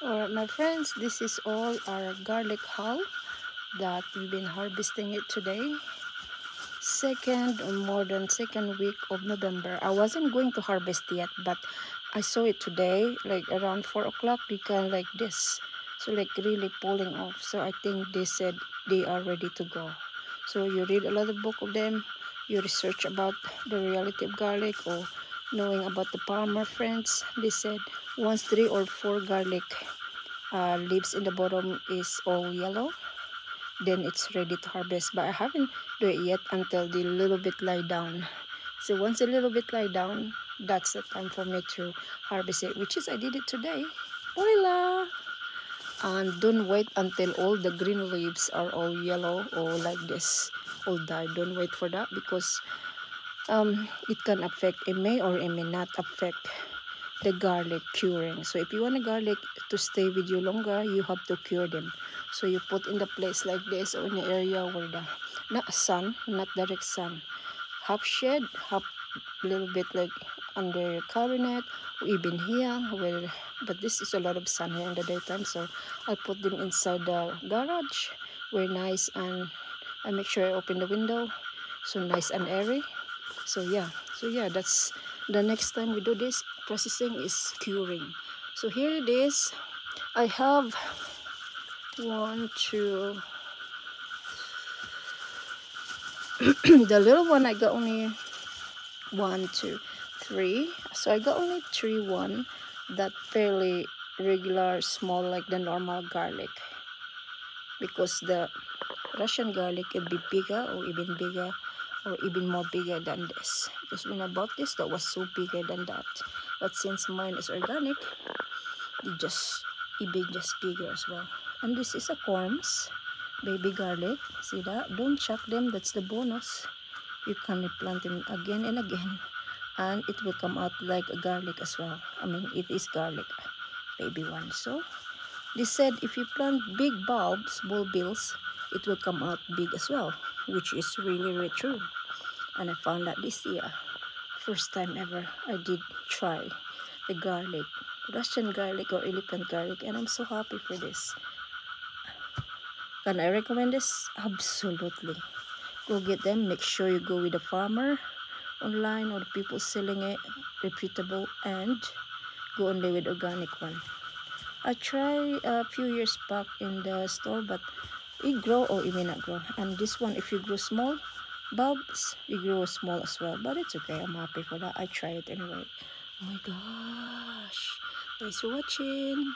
Alright, my friends, this is all our garlic haul that we've been harvesting it today. Second week of November. I wasn't going to harvest yet, but I saw it today, like around 4 o'clock. You can like this, so like really pulling off. So I think they said they are ready to go. So you read a lot of book of them, you research about the reality of garlic or knowing about the farmer friends. They said once 3 or 4 garlic leaves in the bottom is all yellow, then it's ready to harvest. But I haven't do it yet until the little bit lie down. So once a little bit lie down, that's the time for me to harvest it, which is I did it today. Voila! And don't wait until all the green leaves are all yellow or like this, all died. Don't wait for that, because it can affect, it may or it may not affect the garlic curing. So if you want a garlic to stay with you longer, you have to cure them. So you put in the place like this, or in the area where the not sun, not direct sun, half shade, half little bit like under your cabinet, or even here where, but this is a lot of sun here in the daytime, so I'll put them inside the garage where nice, and I make sure I open the window so nice and airy. So yeah, that's the next time we do this processing is curing. So here it is. I have 1, 2 the little one I got only 1, 2, 3. So I got only 3 that fairly regular small, like the normal garlic, because the Russian garlic can be bigger or even bigger or even more bigger than this, because when I bought this, that was so bigger than that. But since mine is organic, they just even just bigger as well. And this is a corms baby garlic. See that? Don't chop them, that's the bonus. You can replant them again and again, and it will come out like a garlic as well. I mean, it is garlic, baby one. So they said if you plant big bulbs, bulbils, it will come out big as well, which is really, really true. And I found that this year, first time ever, I did try the garlic, Russian garlic or elephant garlic, and I'm so happy for this. Can I recommend this? Absolutely. Go get them. Make sure you go with a farmer online or the people selling it, reputable, and go only with organic one. I tried a few years back in the store, but it grow or it may not grow. And this one, if you grow small bulbs, you grow small as well. But it's okay. I'm happy for that. I tried it anyway. Oh my gosh. Thanks for watching.